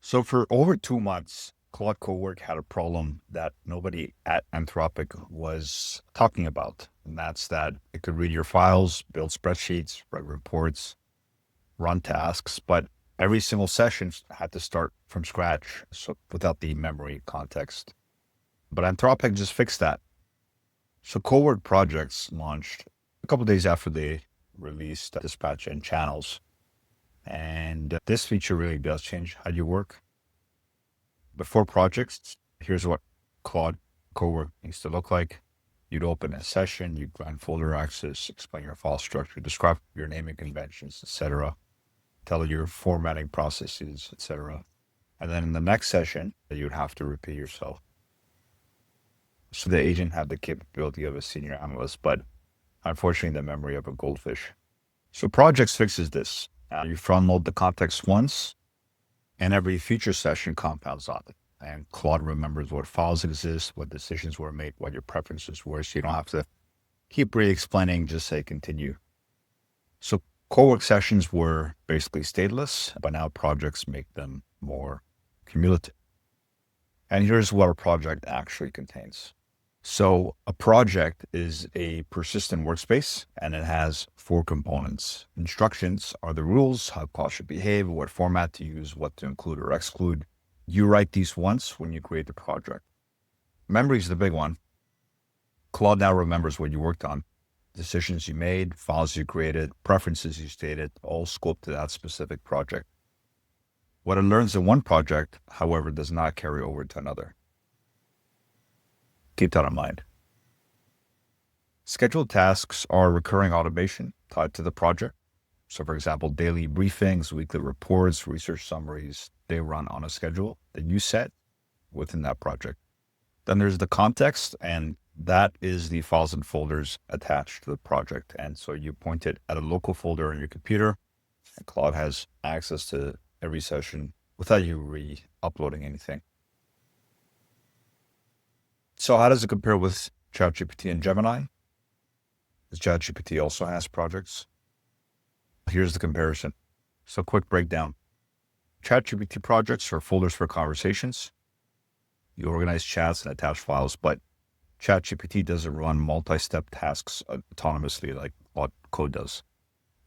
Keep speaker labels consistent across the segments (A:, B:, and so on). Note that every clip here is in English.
A: So for over 2 months, Claude Cowork had a problem that nobody at Anthropic was talking about. And that's that it could read your files, build spreadsheets, write reports, run tasks, but every single session had to start from scratch, so without the memory context. But Anthropic just fixed that. So Cowork Projects launched a couple days after they released Dispatch and Channels. And this feature really does change how you work. Before projects, here's what Claude Cowork needs to look like. You'd open a session, you'd grant folder access, explain your file structure, describe your naming conventions, etc., tell your formatting processes, etc. And then in the next session, you'd have to repeat yourself. So the agent had the capability of a senior analyst, but unfortunately the memory of a goldfish. So projects fixes this. You front load the context once, and every future session compounds on it. And Claude remembers what files exist, what decisions were made, what your preferences were, so you don't have to keep re-explaining, just say continue. So Cowork sessions were basically stateless, but now projects make them more cumulative. And here's what a project actually contains. So a project is a persistent workspace, and it has 4 components. Instructions are the rules, how Claude should behave, what format to use, what to include or exclude. You write these once when you create the project. Memory is the big one. Claude now remembers what you worked on, decisions you made, files you created, preferences you stated, all scoped to that specific project. What it learns in one project, however, does not carry over to another. Keep that in mind. Scheduled tasks are recurring automation tied to the project. So for example, daily briefings, weekly reports, research summaries, they run on a schedule that you set within that project. Then there's the context, and that is the files and folders attached to the project. And so you point it at a local folder on your computer, and Claude has access to every session without you re-uploading anything. So how does it compare with ChatGPT and Gemini? Because ChatGPT also has projects. Here's the comparison. So quick breakdown. ChatGPT projects are folders for conversations. You organize chats and attach files, but ChatGPT doesn't run multi-step tasks autonomously like Claude Code does.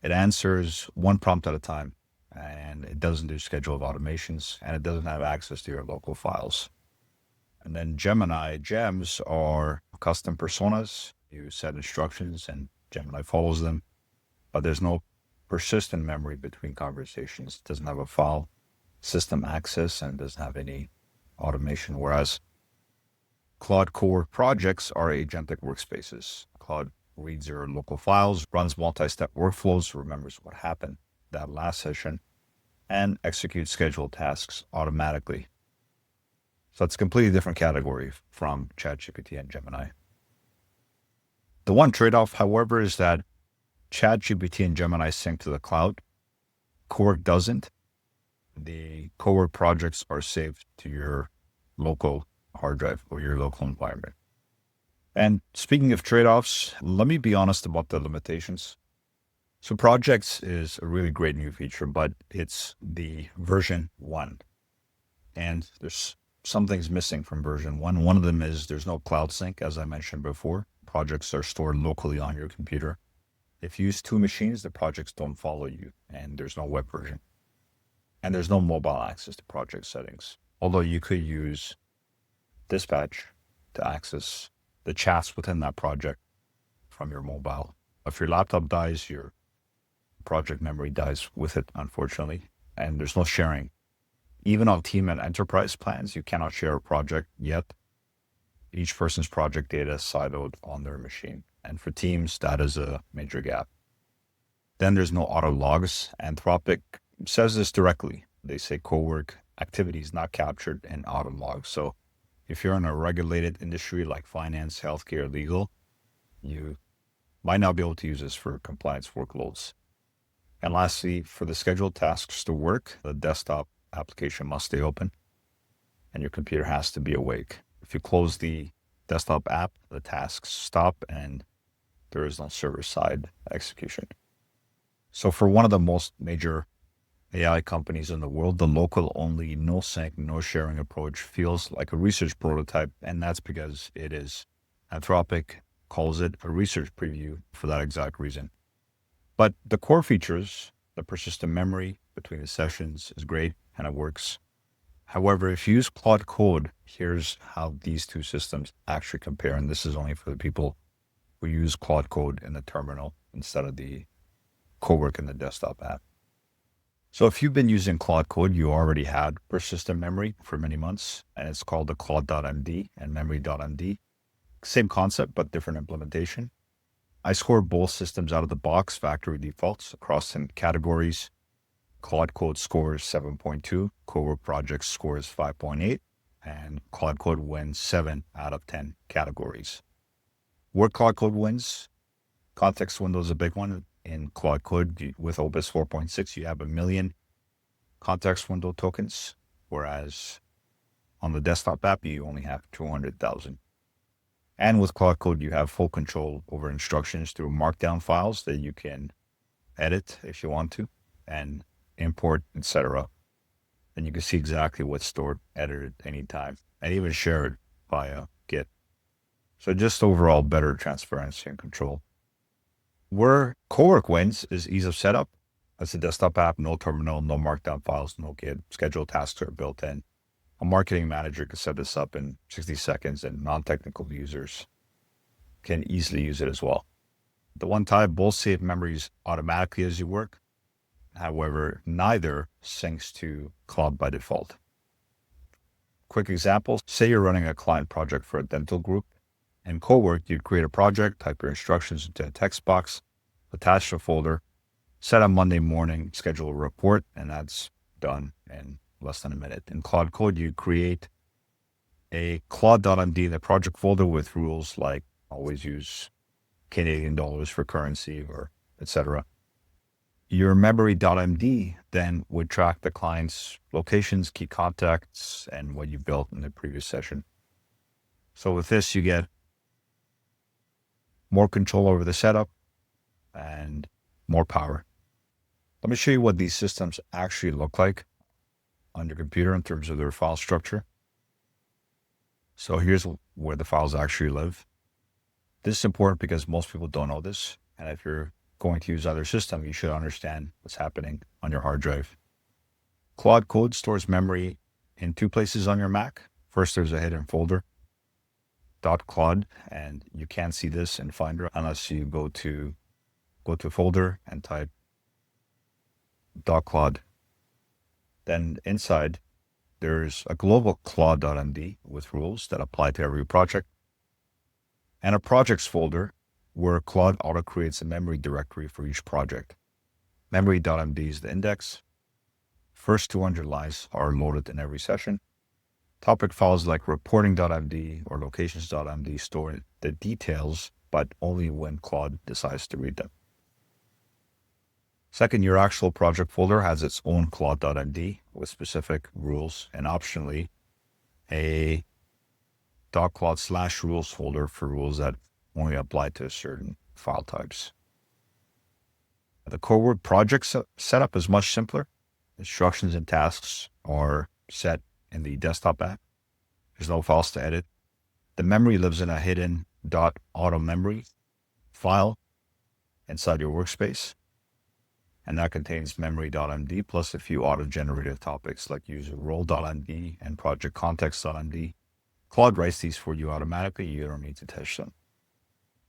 A: It answers one prompt at a time, and it doesn't do scheduled automations, and it doesn't have access to your local files. And then Gemini, gems are custom personas. You set instructions and Gemini follows them, but there's no persistent memory between conversations. It doesn't have a file system access and doesn't have any automation. Whereas Claude Cowork projects are agentic workspaces. Claude reads your local files, runs multi-step workflows, remembers what happened that last session, and executes scheduled tasks automatically. So it's a completely different category from ChatGPT and Gemini. The one trade-off, however, is that ChatGPT and Gemini sync to the cloud. Cowork doesn't. The Cowork projects are saved to your local hard drive or your local environment. And speaking of trade-offs, let me be honest about the limitations. So projects is a really great new feature, but it's the version 1. And there's some things missing from version 1. One of them is there's no cloud sync, as I mentioned before. Projects are stored locally on your computer. If you use 2 machines, the projects don't follow you, and there's no web version. And there's no mobile access to project settings, although you could use Dispatch to access the chats within that project from your mobile. If your laptop dies, your project memory dies with it, unfortunately, and there's no sharing. Even on team and enterprise plans, you cannot share a project yet. Each person's project data is siloed on their machine. And for teams, that is a major gap. Then there's no auto logs. Anthropic says this directly. They say Cowork activity is not captured in auto logs. So if you're in a regulated industry like finance, healthcare, legal, you might not be able to use this for compliance workloads. And lastly, for the scheduled tasks to work, the desktop application must stay open and your computer has to be awake. If you close the desktop app, the tasks stop and there is no server-side execution. So for one of the most major AI companies in the world, the local only, no sync, no sharing approach feels like a research prototype, and that's because it is. Anthropic calls it a research preview for that exact reason. But the core features, the persistent memory between the sessions is great and it works. However, if you use Claude Code, here's how these two systems actually compare. And this is only for the people who use Claude Code in the terminal instead of the Cowork in the desktop app. So if you've been using Claude Code, you already had persistent memory for many months, and it's called the Claude.md and memory.md. Same concept, but different implementation. I scored both systems out of the box, factory defaults across 10 categories. Claude Code scores 7.2, Cowork Projects scores 5.8, and Claude Code wins 7 out of 10 categories. Where Claude Code wins, context window is a big one. In Claude Code, with Opus 4.6, you have 1 million context window tokens, whereas on the desktop app, you only have 200,000. And with Claude Code, you have full control over instructions through markdown files that you can edit if you want to, and import, etc. And you can see exactly what's stored, edited anytime, and even share it via Git. So just overall better transparency and control. Where Cowork wins is ease of setup. As a desktop app, no terminal, no markdown files, no Git. Scheduled tasks are built in. A marketing manager can set this up in 60 seconds, and non-technical users can easily use it as well. The one type, both save memories automatically as you work. However, neither syncs to Claude by default. Quick example, say you're running a client project for a dental group. In Cowork, you'd create a project, type your instructions into a text box, attach a folder, set up Monday morning, schedule a report, and that's done in less than a minute. In Claude Code, you create a Claude.md, the project folder with rules like always use Canadian dollars for currency or etc. Your memory.md then would track the client's locations, key contacts, and what you built in the previous session. So with this, you get more control over the setup and more power. Let me show you what these systems actually look like on your computer in terms of their file structure. So here's where the files actually live. This is important because most people don't know this. And if you're going to use other system, you should understand what's happening on your hard drive. Claude Code stores memory in 2 places on your Mac. First, there's a hidden folder, .claude, and you can't see this in Finder unless you go to folder and type .claude. Then inside, there's a global Claude.md with rules that apply to every project, and a projects folder where Claude auto creates a memory directory for each project. Memory.md is the index. First 200 lines are loaded in every session. Topic files like reporting.md or locations.md store the details, but only when Claude decides to read them. Second, your actual project folder has its own Claude.md with specific rules, and optionally a .claude/rules folder for rules that only apply to certain file types. The Cowork project setup is much simpler. Instructions and tasks are set in the desktop app. There's no files to edit. The memory lives in a hidden .auto memory file inside your workspace. And that contains memory.md plus a few auto-generated topics like user role.md and project context.md. Claude writes these for you automatically. You don't need to touch them.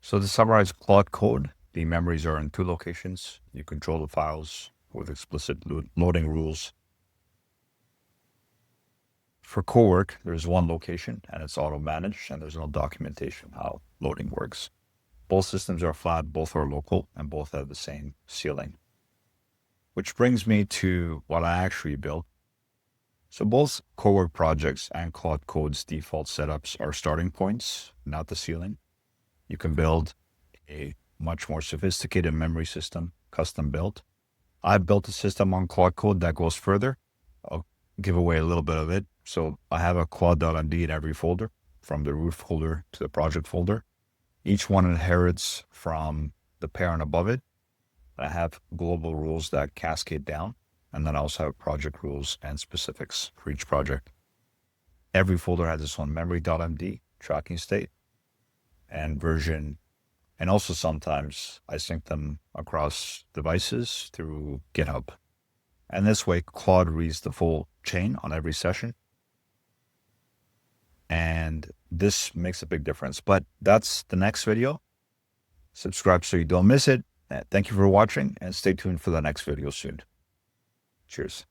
A: So to summarize Claude Code, the memories are in 2 locations. You control the files with explicit loading rules. For Cowork, there's 1 location and it's auto-managed, and there's no documentation of how loading works. Both systems are flat, both are local, and both have the same ceiling. Which brings me to what I actually built. So both Cowork projects and Claude Code's default setups are starting points, not the ceiling. You can build a much more sophisticated memory system, custom built. I built a system on Claude Code that goes further. I'll give away a little bit of it. So I have a Claude.md in every folder, from the root folder to the project folder. Each one inherits from the parent above it. I have global rules that cascade down, And then I also have project rules and specifics for each project. Every folder has its own memory.md tracking state and version. And also sometimes I sync them across devices through GitHub. And this way, Claude reads the full chain on every session. And this makes a big difference. But that's the next video. Subscribe so you don't miss it. Thank you for watching, and stay tuned for the next video soon. Cheers.